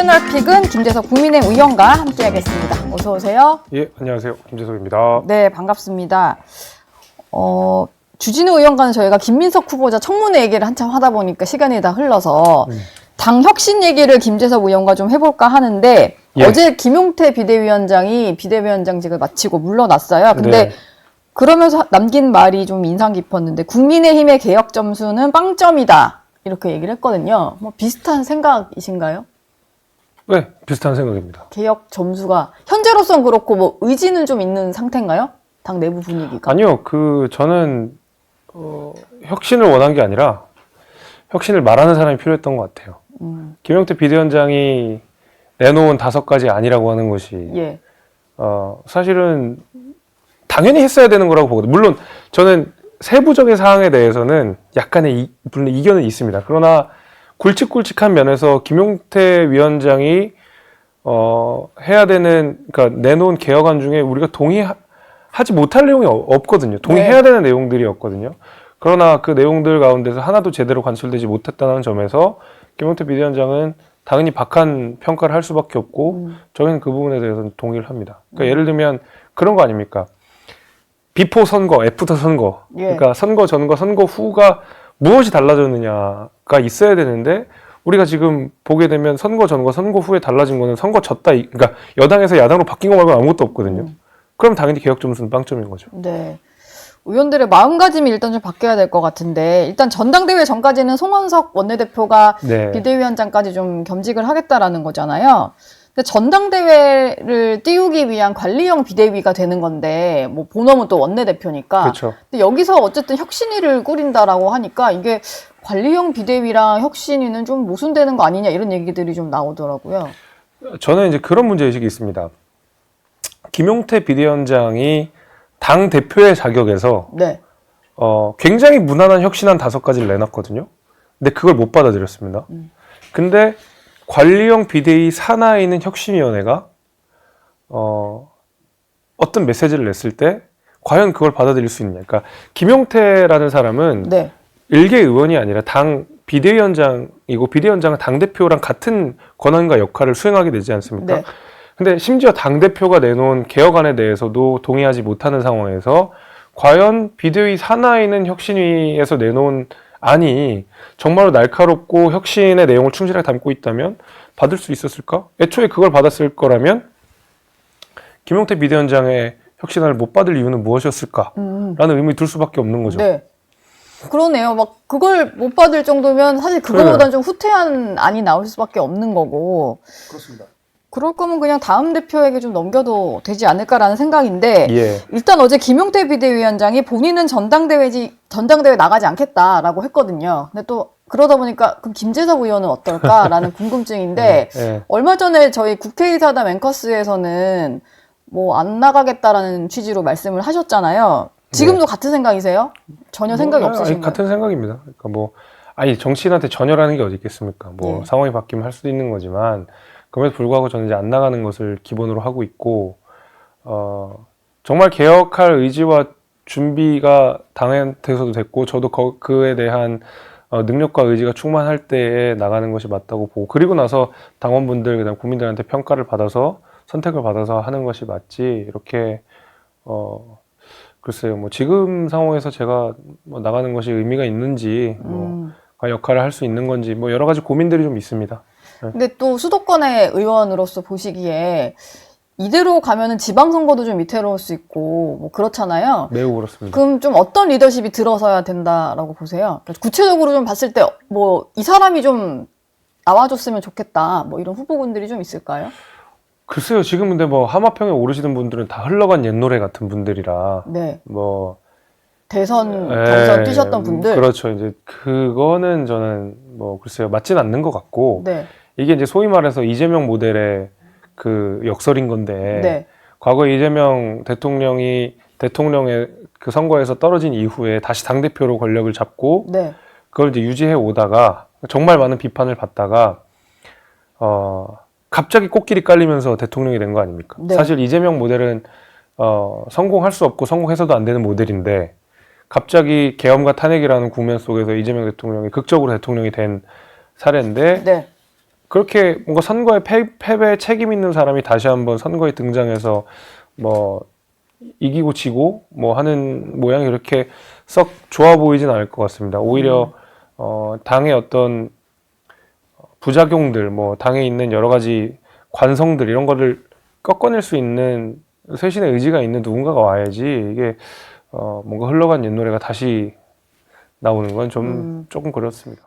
패널픽은 김재석 국민의힘 의원과 함께하겠습니다. 어서 오세요. 예, 안녕하세요. 김재석입니다. 네, 반갑습니다. 주진우 의원과는 저희가 김민석 후보자 청문회 얘기를 한참 하다 보니까 시간이 다 흘러서 당 혁신 얘기를 김재석 의원과 좀 해볼까 하는데 예. 어제 김용태 비대위원장이 비대위원장직을 마치고 물러났어요. 근데 네. 그러면서 남긴 말이 좀 인상 깊었는데 국민의힘의 개혁 점수는 빵점이다. 이렇게 얘기를 했거든요. 뭐 비슷한 생각이신가요? 네, 비슷한 생각입니다. 개혁 점수가 현재로선 그렇고 뭐 의지는 좀 있는 상태인가요? 당 내부 분위기가. 아니요, 저는 혁신을 원한 게 아니라 혁신을 말하는 사람이 필요했던 것 같아요. 김용태 비대위원장이 내놓은 5가지 아니라고 하는 것이 예. 사실은 당연히 했어야 되는 거라고 보거든요. 물론 저는 세부적인 사항에 대해서는 약간의 물론 이견은 있습니다. 그러나 굵직굵직한 면에서 김용태 위원장이 해야 되는, 그러니까 내놓은 개혁안 중에 우리가 동의하지 못할 내용이 없거든요. 동의해야 되는 내용들이었거든요. 그러나 그 내용들 가운데서 하나도 제대로 관철되지 못했다는 점에서 김용태 비대위원장은 당연히 박한 평가를 할 수밖에 없고 저희는 그 부분에 대해서는 동의를 합니다. 그러니까 예를 들면 그런 거 아닙니까? 비포 선거, 애프터 선거. 예. 그러니까 선거 전과 선거 후가 무엇이 달라졌느냐가 있어야 되는데 우리가 지금 보게 되면 선거 전과 선거 후에 달라진 거는 선거 졌다. 그러니까 여당에서 야당으로 바뀐 거 말고 아무것도 없거든요. 그럼 당연히 개혁 점수는 빵점인 거죠. 네. 의원들의 마음가짐이 일단 좀 바뀌어야 될 것 같은데 일단 전당대회 전까지는 송원석 원내대표가 네. 비대위원장까지 좀 겸직을 하겠다라는 거잖아요. 근데 전당대회를 띄우기 위한 관리형 비대위가 되는 건데 뭐 본업은 또 원내대표니까. 그렇죠. 근데 여기서 어쨌든 혁신위를 꾸린다라고 하니까 이게 관리형 비대위랑 혁신위는 좀 모순되는 거 아니냐 이런 얘기들이 좀 나오더라고요. 저는 이제 그런 문제의식이 있습니다. 김용태 비대위원장이 당 대표의 자격에서 네. 굉장히 무난한 혁신안 5가지를 내놨거든요. 근데 그걸 못 받아들였습니다. 근데 관리형 비대위 산하에 있는 혁신위원회가 어떤 메시지를 냈을 때 과연 그걸 받아들일 수 있느냐. 그러니까 김용태라는 사람은 네. 일개 의원이 아니라 당 비대위원장이고 비대위원장은 당대표랑 같은 권한과 역할을 수행하게 되지 않습니까? 네. 근데 심지어 당대표가 내놓은 개혁안에 대해서도 동의하지 못하는 상황에서 과연 비대위 산하에 있는 혁신위에서 내놓은 안이 정말로 날카롭고 혁신의 내용을 충실하게 담고 있다면 받을 수 있었을까? 애초에 그걸 받았을 거라면 김용태 비대위원장의 혁신안을 못 받을 이유는 무엇이었을까? 라는 의문이 들 수밖에 없는 거죠. 네. 그러네요. 막 그걸 못 받을 정도면 사실 그거보다는 좀 후퇴한 안이 나올 수밖에 없는 거고. 그렇습니다. 그럴 거면 그냥 다음 대표에게 좀 넘겨도 되지 않을까라는 생각인데 예. 일단 어제 김용태 비대위원장이 본인은 전당대회 나가지 않겠다라고 했거든요. 근데 또 그러다 보니까 그럼 김재석 의원은 어떨까라는 궁금증인데 예. 얼마 전에 저희 국회의사담 앵커스에서는 뭐 안 나가겠다라는 취지로 말씀을 하셨잖아요. 지금도 같은 생각이세요? 전혀 생각이 없으신가요? 같은 생각입니다. 그러니까 정치인한테 전혀라는 게 어디 있겠습니까? 예. 상황이 바뀌면 할 수도 있는 거지만 그럼에도 불구하고 저는 이제 안 나가는 것을 기본으로 하고 있고 정말 개혁할 의지와 준비가 당한테서도 됐고 저도 그에 대한 능력과 의지가 충만할 때에 나가는 것이 맞다고 보고 그리고 나서 당원분들 그다음 국민들한테 평가를 받아서 선택을 받아서 하는 것이 맞지 이렇게 글쎄요 뭐 지금 상황에서 제가 나가는 것이 의미가 있는지 역할을 할 수 있는 건지 뭐 여러 가지 고민들이 좀 있습니다. 근데 또 수도권의 의원으로서 보시기에 이대로 가면은 지방선거도 좀 위태로울 수 있고 뭐 그렇잖아요. 매우 그렇습니다. 그럼 좀 어떤 리더십이 들어서야 된다라고 보세요? 구체적으로 좀 봤을 때 뭐 이 사람이 좀 나와줬으면 좋겠다 뭐 이런 후보군들이 좀 있을까요? 글쎄요 지금 근데 하마평에 오르시는 분들은 다 흘러간 옛 노래 같은 분들이라 네. 대선 경선 뛰셨던 분들. 그렇죠. 이제 그거는 저는 글쎄요 맞진 않는 것 같고 네. 이게 이제 소위 말해서 이재명 모델의 그 역설인 건데 네. 과거에 이재명 대통령의 그 선거에서 떨어진 이후에 다시 당대표로 권력을 잡고 네. 그걸 이제 유지해 오다가 정말 많은 비판을 받다가 갑자기 꽃길이 깔리면서 대통령이 된 거 아닙니까? 네. 사실 이재명 모델은 성공할 수 없고 성공해서도 안 되는 모델인데 갑자기 계엄과 탄핵이라는 국면 속에서 이재명 대통령이 극적으로 대통령이 된 사례인데 네. 그렇게 뭔가 선거의 패배에 책임 있는 사람이 다시 한번 선거에 등장해서 뭐 이기고 지고 뭐 하는 모양이 그렇게 썩 좋아 보이진 않을 것 같습니다. 오히려 당의 어떤 부작용들, 뭐 당에 있는 여러 가지 관성들 이런 거를 꺾어낼 수 있는 쇄신의 의지가 있는 누군가가 와야지 이게 뭔가 흘러간 옛 노래가 다시 나오는 건 좀 조금 그렇습니다.